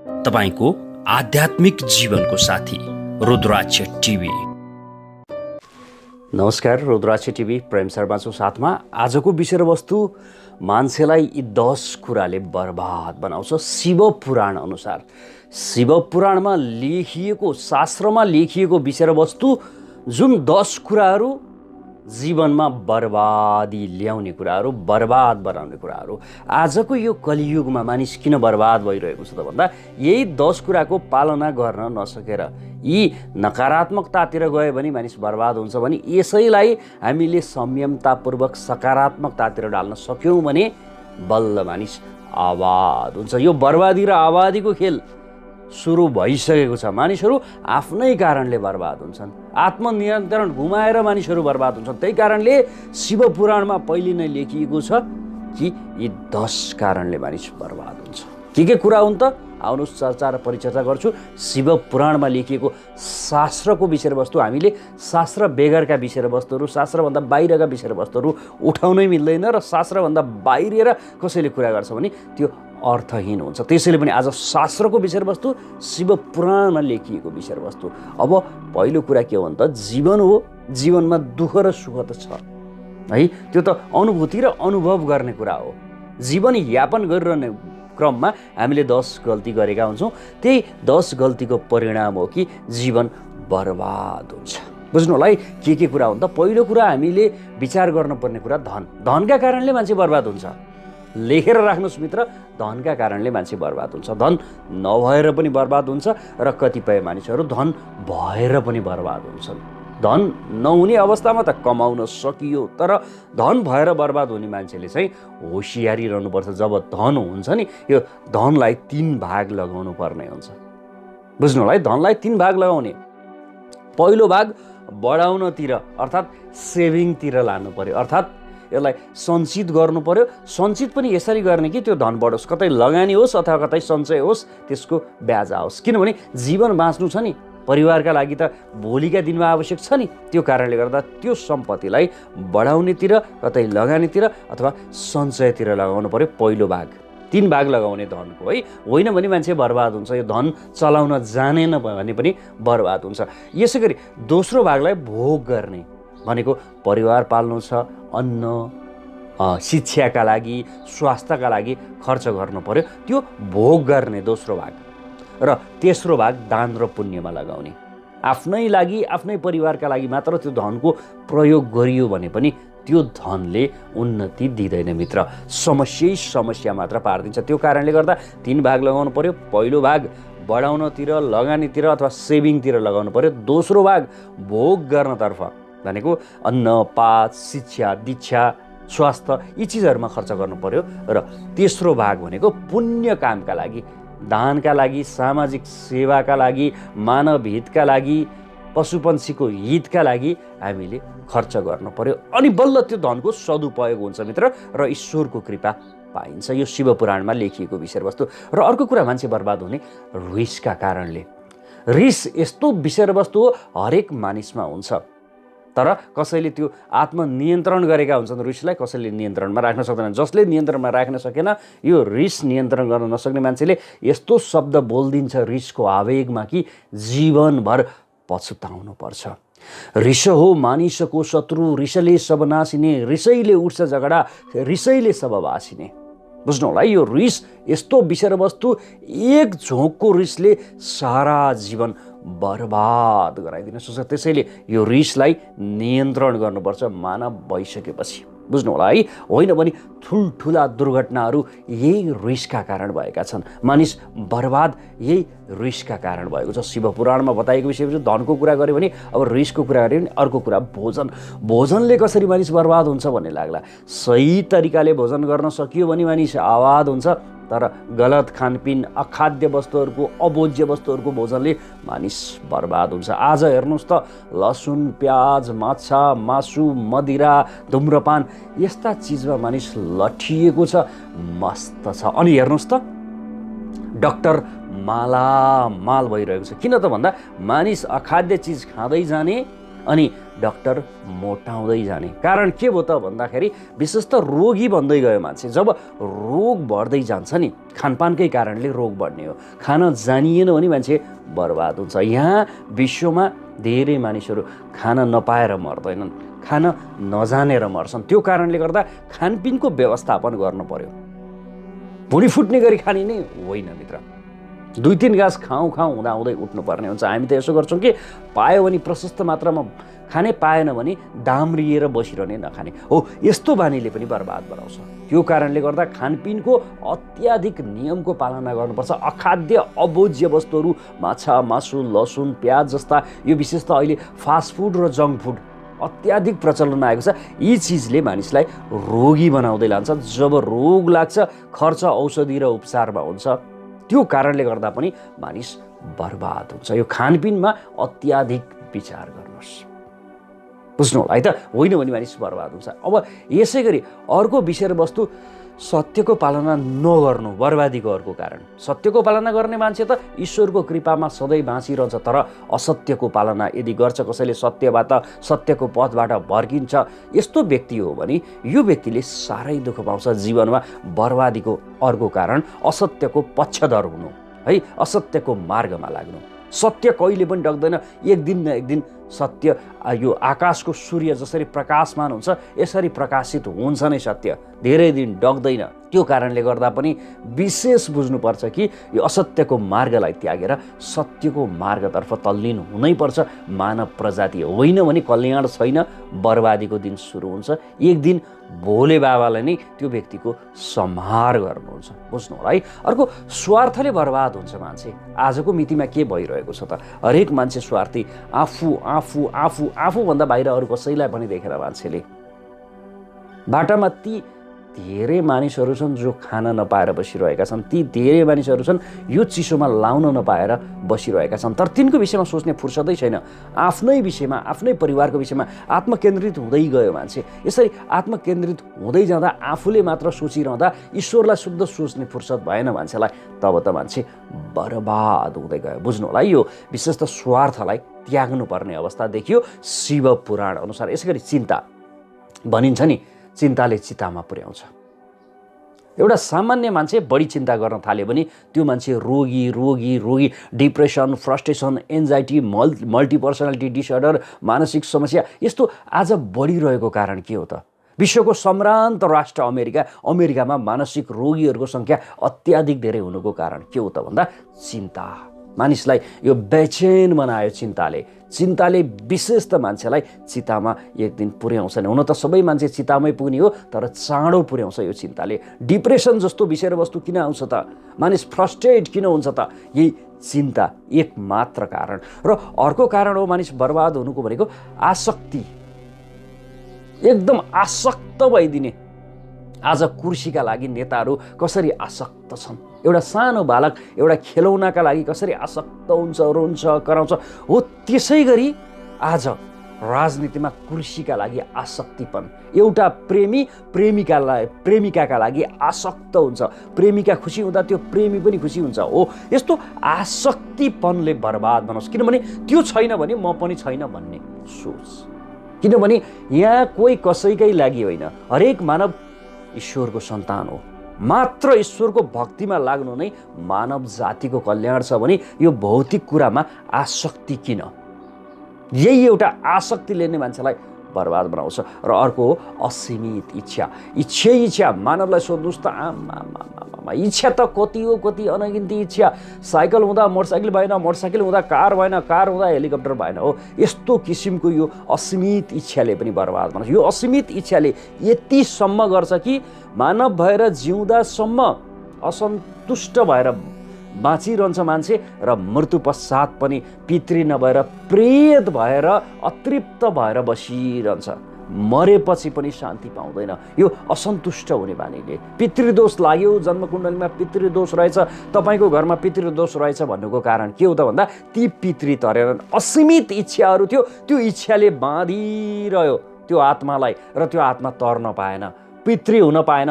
तपाईको आध्यात्मिक जीवनको साथी रुद्राक्ष टिभी। नमस्कार, रुद्राक्ष टिभी प्रेम शर्माको साथमा। आजको विषयवस्तु मान्छेलाई यी 10 कुराले बर्बाद बनाउँछ। शिव पुराण अनुसार, शिव पुराणमा लेखिएको, शास्त्रमा लेखिएको विषयवस्तु जुन 10 कुराहरू जीवनमा बर्बादी ल्याउने कुराहरू, बर्बाद बनाउने कुराहरू। आजको यो कलियुगमा मानिस किन बर्बाद भइरहेको छ त भन्दा यही 10 कुराको पालना गर्न नसकेर यी नकारात्मकतातिर गयो भने मानिस बर्बाद हुन्छ भने यसैलाई हामीले संयमतापूर्वक सकारात्मकतातिर डाल्न सक्यौँ भने बल्ल मानिस आबाद हुन्छ। यो बर्बादी र आबादीको खेल सुरु भइसकेको छ। मानिसहरू आफ्नै कारणले बर्बाद हुन्छन्। आत्मनियन्त्रण गुमाएर मानिसहरू बर्बाद हुन्छन्। त्यही कारणले शिव पुराणमा पहिले नै लेखिएको छ कि यी 10 कारणले मानिस बर्बाद हुन्छ। के कुरा हुन् त? आउनुहोस् चर्चा र परिचर्चा गर्छु। शिव पुराणमा लेखिएको शास्त्रको विषयवस्तु हामीले शास्त्र बेगरका विषयवस्तुहरू, शास्त्रभन्दा बाहिरका विषयवस्तुहरू उठाउनै मिल्दैन र शास्त्रभन्दा बाहिरिएर कसैले कुरा गर्छ भने त्यो अर्थहीन हुन्छ। त्यसैले पनि आज शास्त्रको विषयवस्तु, शिव पुराणमा लेखिएको विषयवस्तु। अब पहिलो कुरा के हो भने त जीवन हो। जीवनमा दुःख र सुख त छ है, त्यो त अनुभूति र अनुभव गर्ने कुरा हो। जीवन यापन गरिरहने क्रममा हामीले 10 गल्ती गरेका हुन्छौँ। त्यही 10 गल्तीको परिणाम हो कि जीवन बर्बाद हुन्छ। बुझ्नु होला है के कुरा हुन् त? पहिलो कुरा हामीले विचार गर्नुपर्ने कुरा धन। धनका कारणले मान्छे बर्बाद हुन्छ। लेखेर राख्नुहोस् मित्र, धनका कारणले मान्छे बर्बाद हुन्छ। धन नभएर पनि बर्बाद हुन्छ र कतिपय मानिसहरू धन भएर पनि बर्बाद हुन्छन्। धन नहुने अवस्थामा त कमाउन सकियो, तर धन भएर बर्बाद हुने मान्छेले चाहिँ होसियारी रहनुपर्छ। जब धन हुन्छ नि, यो धनलाई 3 भाग लगाउनु पर्ने हुन्छ। बुझ्नु होला है, धनलाई 3 भाग लगाउने। पहिलो भाग बढाउनतिर अर्थात् सेभिङतिर लानु पर्यो, अर्थात् यसलाई सञ्चित गर्नु पर्यो। सञ्चित पनि यसरी गर्ने कि त्यो धन बढोस्, कतै लगानी होस् अथवा कतै सञ्चय होस्, त्यसको ब्याज आओस्। किनभने जीवन बाँच्नु छ नि, परिवारका लागि त भोलिका दिनमा आवश्यक छ नि। त्यो कारणले गर्दा त्यो सम्पत्तिलाई बढाउनेतिर, कतै लगानीतिर अथवा सञ्चयतिर लगाउनु पर्यो। पहिलो भाग 3 भाग लगाउने धनको है, होइन भने मान्छे बर्बाद हुन्छ। यो धन चलाउन जानेन भने पनि बर्बाद हुन्छ। यसै गरी दोस्रो भागलाई भोग गर्ने भनेको परिवार पाल्नु छ, अन्न शिक्षाका लागि, स्वास्थ्यका लागि खर्च गर्नु पर्यो, त्यो भोग गर्ने दोस्रो भाग। र तेस्रो भाग दान र पुण्यमा लगाउने। आफ्नै लागि, आफ्नै परिवारका लागि मात्र त्यो धनको प्रयोग गरियो भने पनि त्यो धनले उन्नति दिँदैन मित्र, समस्या मात्र पारिदिन्छ। त्यो कारणले गर्दा 3 भाग लगाउनु पर्यो। पहिलो भाग बढाउनतिर, लगानीतिर अथवा सेभिङतिर लगाउनु पर्यो। दोस्रो भाग भोग गर्नतर्फ भनेको अन्न, पात, शिक्षा, दीक्षा, स्वास्थ्य यी चिजहरूमा खर्च गर्नु पर्यो। र तेस्रो भाग भनेको पुण्य कामका लागि, दानका लागि, सामाजिक सेवाका लागि, मानव हितका लागि, पशुपन्छीको हितका लागि हामीले खर्च गर्नु पर्यो। अनि बल्ल त्यो धनको सदुपयोग हुन्छ मित्र, र ईश्वरको कृपा पाइन्छ। यो शिव पुराणमा लेखिएको विषयवस्तु। र अर्को कुरा, मान्छे बर्बाद हुने रिसका कारणले। रिस यस्तो विषयवस्तु हो, हरेक मानिसमा हुन्छ, तर कसैले त्यो आत्मनियन्त्रण गरेका हुन्छन्। रिसलाई कसैले नियन्त्रणमा राख्न सक्दैन। जसले नियन्त्रणमा राख्न सकेन, यो रिस नियन्त्रण गर्न नसक्ने मान्छेले यस्तो शब्द बोलिदिन्छ रिसको आवेगमा कि जीवनभर पछुताउनु पर्छ। रिस हो मानिसको शत्रु, रिसले सब नासिने, रिसैले उठ्छ झगडा, रिसैले सब बासिने। बुझ्नु होला, यो रिस यस्तो विषयवस्तु, एक झोकको रिसले सारा जीवन बर्बाद गराइदिन सक्छ। त्यसैले यो रिसलाई नियन्त्रण गर्नुपर्छ मानव भइसकेपछि। बुझ्नु होला है, होइन भने ठुल्ठुला दुर्घटनाहरू यही रिसका कारण भएका छन्। मानिस बर्बाद यही रिसका कारण भएको छ। शिव पुराणमा बताएको विषय धनको कुरा गऱ्यो भने अब रिसको कुरा गऱ्यो भने अर्को कुरा भोजन। भोजनले कसरी मानिस बर्बाद हुन्छ भन्ने लाग्ला। सही तरिकाले भोजन गर्न सकियो भने मानिस आबाद हुन्छ, तर गलत खानपिन, अखाद्य वस्तुहरूको, अभोज्य वस्तुहरूको भोजनले मानिस बर्बाद हुन्छ। आज हेर्नुहोस् त, लसुन, प्याज, माछा, मासु, मदिरा, धुम्रपान यस्ता चिजमा मानिस लठिएको छ, मस्त छ। अनि हेर्नुहोस् त, डाक्टर मालामाल भइरहेको छ। किन त भन्दा मानिस अखाद्य चिज खाँदै जाने अनि डाक्टर मोटाउँदै जाने। कारण के भयो त भन्दाखेरि विशेष त रोगी बन्दै गयो मान्छे। जब रोग बढ्दै जान्छ नि, खानपानकै कारणले रोग बढ्ने हो। खान जानिएन भने मान्छे बर्बाद हुन्छ। यहाँ विश्वमा धेरै मानिसहरू खान नपाएर मर्दैनन्, खान नजानेर मर्छन्। त्यो कारणले गर्दा खानपिनको व्यवस्थापन गर्नु पर्यो। भुँडी फुट्ने गरी खाने नै होइन मित्र। 2-3 गाँस खाउँ हुँदाहुँदै उठ्नुपर्ने हुन्छ। हामी त यसो गर्छौँ कि पायो भने प्रशस्त मात्रामा खाने, पाएन भने दाम्रिएर बसिरहने, नखाने हो। यस्तो बानीले पनि बर्बाद बनाउँछ। त्यो कारणले गर्दा खानपिनको अत्याधिक नियमको पालना गर्नुपर्छ। अखाद्य अभोज्य वस्तुहरू, माछा, मासु, लसुन, प्याज जस्ता यो विशेष त अहिले फास्ट फुड र जङ्क फुड अत्याधिक प्रचलनमा आएको छ। यी चिजले मानिसलाई रोगी बनाउँदै लान्छ। जब रोग लाग्छ, खर्च औषधि र उपचारमा हुन्छ। त्यो कारणले गर्दा पनि मानिस बर्बाद हुन्छ। यो खानपिनमा अत्याधिक विचार गर्नुहोस्, बुझ्नु होला है त। होइन भने मानिस बर्बाद हुन्छ। अब यसै गरी अर्को विषयवस्तु सत्यको पालना नगर्नु बर्बादीको अर्को कारण। सत्यको पालना गर्ने मान्छे त ईश्वरको कृपामा सधैँ बाँचिरहन्छ, तर असत्यको पालना यदि गर्छ, कसैले सत्यबाट, सत्यको पथबाट भर्किन्छ, यस्तो व्यक्ति हो भने यो व्यक्तिले साह्रै दुःख पाउँछ जीवनमा। बर्बादीको अर्को कारण असत्यको पक्षधर हुनु है, असत्यको मार्गमा लाग्नु। सत्य कहिले पनि डग्दैन। एक दिन न एक दिन सत्य, यो आकाशको सूर्य जसरी प्रकाशमान हुन्छ यसरी प्रकाशित हुन्छ नै सत्य, धेरै दिन डग्दैन। त्यो कारणले गर्दा पनि विशेष बुझ्नुपर्छ कि यो असत्यको मार्गलाई त्यागेर सत्यको मार्गतर्फ तल्लीन हुनैपर्छ मानव प्रजाति। होइन भने कल्याण छैन, बर्बादीको दिन सुरु हुन्छ। एक दिन भोले बाबाले नै त्यो व्यक्तिको संहार गर्नुहुन्छ, बुझ्नु होला है। अर्को, स्वार्थले बर्बाद हुन्छ मान्छे। आजको मितिमा के भइरहेको छ त? हरेक मान्छे स्वार्थी, आफू आफू आफू आफूभन्दा बाहिर अरू कसैलाई पनि देखेर मान्छेले। बाटामा ती धेरै मानिसहरू छन् जो खान नपाएर बसिरहेका छन्, ती धेरै मानिसहरू छन् यो चिसोमा लाउन नपाएर बसिरहेका छन्, तर तिनको विषयमा सोच्ने फुर्सदै छैन। आफ्नै विषयमा, आफ्नै परिवारको विषयमा आत्मकेन्द्रित हुँदै गयो मान्छे। यसरी आत्मकेन्द्रित हुँदै जाँदा, आफूले मात्र सोचिरहँदा ईश्वरलाई शुद्ध सोच्ने फुर्सद भएन मान्छेलाई, तब त मान्छे बर्बाद हुँदै गयो, बुझ्नु होला। यो विशेष त स्वार्थलाई त्याग्नुपर्ने अवस्था देखियो शिव पुराण अनुसार। यसै गरी चिन्ता भनिन्छ नि, चिन्ताले चितामा पुर्याउँछ। एउटा सामान्य मान्छे बढी चिन्ता गर्न थाल्यो भने त्यो मान्छे रोगी रोगी रोगी, डिप्रेसन, फ्रस्ट्रेसन, एन्जाइटी, मल्टिपर्सनालिटी डिसअर्डर, मानसिक समस्या यस्तो आज बढिरहेको कारण के हो त? विश्वको सम्भ्रान्त राष्ट्र अमेरिकामा मानसिक रोगीहरूको सङ्ख्या अत्याधिक धेरै हुनुको कारण के हो त भन्दा चिन्ता। मानिसलाई यो बेचैन बनायो चिन्ताले विशेष त मान्छेलाई चितामा एक दिन पुर्याउँछ नि। हुन त सबै मान्छे चितामै पुग्ने हो, तर चाँडो पुर्याउँछ यो चिन्ताले। डिप्रेसन जस्तो विषयवस्तु किन आउँछ त? मानिस फ्रस्ट्रेट किन हुन्छ त? यही चिन्ता एक मात्र कारण। र अर्को कारण हो मानिस बर्बाद हुनुको भनेको आसक्ति। एकदम आसक्त भइदिने। आज कुर्सीका लागि नेताहरू कसरी आसक्त छन्। एउटा सानो बालक एउटा खेलौनाका लागि कसरी आसक्त हुन्छ, रोन्छ, कराउँछ, हो त्यसै गरी आज राजनीतिमा कुर्सीका लागि आसक्तिपन। एउटा प्रेमी प्रेमिकाका लागि आसक्त हुन्छ। प्रेमिका खुसी हुँदा त्यो प्रेमी पनि खुसी हुन्छ। हो यस्तो आसक्तिपनले बर्बाद बनाउँछ। किनभने त्यो छैन भने म पनि छैन भन्ने सोच। किनभने यहाँ कोही कसैकै लागि होइन, हरेक मानव ईश्वरको सन्तान हो। मात्र ईश्वरको भक्तिमा लाग्नु नै मानव जातिको कल्याण छ भने यो भौतिक कुरामा आसक्ति किन? यही एउटा आसक्तिले नै मान्छेलाई बर्बाद बनाउँछ। र अर्को हो असीमित इच्छा। मानवलाई सोध्नुहोस् त, आमा इच्छा त कति हो, कति अनगिन्ती इच्छा। साइकल हुँदा मोटरसाइकल भएन, मोटरसाइकल हुँदा कार भएन, कार हुँदा हेलिकप्टर भएन। हो यस्तो किसिमको यो असीमित इच्छाले पनि बर्बाद बनाउँछ। यो असीमित इच्छाले यतिसम्म गर्छ कि मानव भएर जिउँदासम्म असन्तुष्ट भएर बाँचिरहन्छ मान्छे, र मृत्यु पश्चात पनि पितृ नभएर प्रेत भएर अतृप्त भएर बसिरहन्छ। मरेपछि पनि शान्ति पाउँदैन यो असन्तुष्ट हुने बानीले। पितृदोष लाग्यो, जन्मकुण्डलीमा पितृदोष रहेछ, तपाईँको घरमा पितृदोष रहेछ भन्नुको कारण के हो त भन्दा ती पितृ तरेनन्। असीमित इच्छाहरू थियो, त्यो इच्छाले बाँधिरह्यो त्यो आत्मालाई, र त्यो आत्मा तर्न पाएन, पितृ हुन पाएन,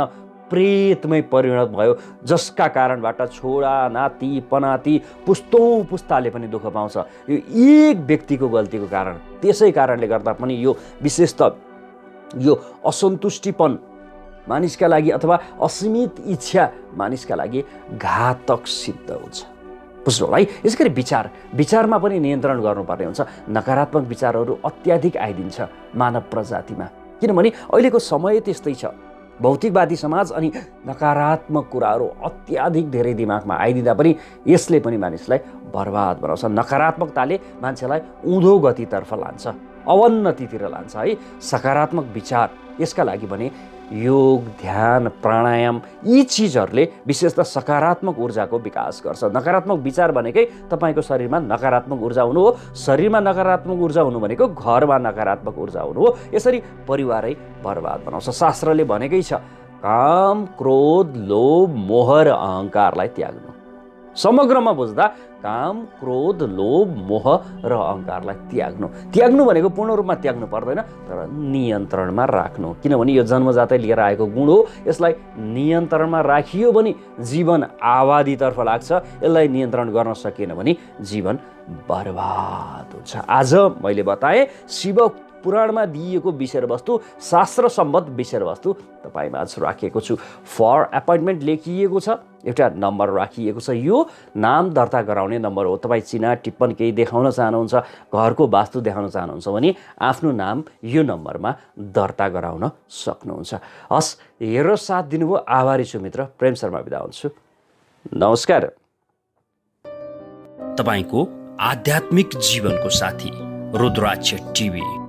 प्रेतमै परिणत भयो, जसका कारणबाट छोरा नाति पनाति पुस्तौँ पुस्ताले पनि दुःख पाउँछ यो एक व्यक्तिको गल्तीको कारण। त्यसै कारणले गर्दा पनि यो विशेषतः यो असन्तुष्टिपन मानिसका लागि अथवा असीमित इच्छा मानिसका लागि घातक सिद्ध हुन्छ। बुझ्नु है। यसै गरी विचारमा पनि नियन्त्रण गर्नुपर्ने हुन्छ। नकारात्मक विचारहरू अत्याधिक आइदिन्छ मानव प्रजातिमा, किनभने अहिलेको समय त्यस्तै छ। भौतिकवादी समाज अनि नकारात्मक कुराहरू अत्याधिक धेरै दिमागमा आइदिँदा पनि यसले पनि मानिसलाई बर्बाद बनाउँछ। नकारात्मकताले मान्छेलाई उँधो गतितर्फ लान्छ, अवन्नतितिर लान्छ है। सकारात्मक विचार, यसका लागि भने योग, ध्यान, प्राणायाम यी चिजहरूले विशेषतः सकारात्मक ऊर्जाको विकास गर्छ। नकारात्मक विचार भनेकै तपाईँको शरीरमा नकारात्मक ऊर्जा हुनु हो। शरीरमा नकारात्मक ऊर्जा हुनु भनेको घरमा नकारात्मक ऊर्जा हुनु हो। यसरी परिवारै बर्बाद बनाउँछ। शास्त्रले भनेकै छ काम, क्रोध, लोभ, मोह र अहङ्कारलाई त्याग्नु। समग्रमा बुझ्दा काम, क्रोध, लोभ, मोह र अहङ्कारलाई त्याग्नु भनेको पूर्ण रूपमा त्याग्नु पर्दैन, तर नियन्त्रणमा राख्नु। किनभने यो जन्मजातै लिएर आएको गुण हो। यसलाई नियन्त्रणमा राखियो भने जीवन आबादीतर्फ लाग्छ। यसलाई नियन्त्रण गर्न सकिएन भने जीवन बर्बाद हुन्छ। आज मैले बताएँ शिव पुराणमा दिइएको विषयवस्तु, शास्त्र सम्बद्ध विषयवस्तु तपाईँमाझ राखेको छु। फर एपोइन्टमेन्ट लेखिएको छ, एउटा नम्बर राखिएको छ। यो नाम दर्ता गराउने नम्बर हो। तपाईँ चिना टिप्पण केही देखाउन चाहनुहुन्छ, घरको वास्तु देखाउन चाहनुहुन्छ भने आफ्नो नाम यो नम्बरमा दर्ता गराउन सक्नुहुन्छ। हस्, हेरेर साथ दिनुभयो, आभारी छु मित्र। प्रेम शर्मा बिदा हुन्छु। नमस्कार। तपाईँको आध्यात्मिक जीवनको साथी रुद्राक्ष टिभी।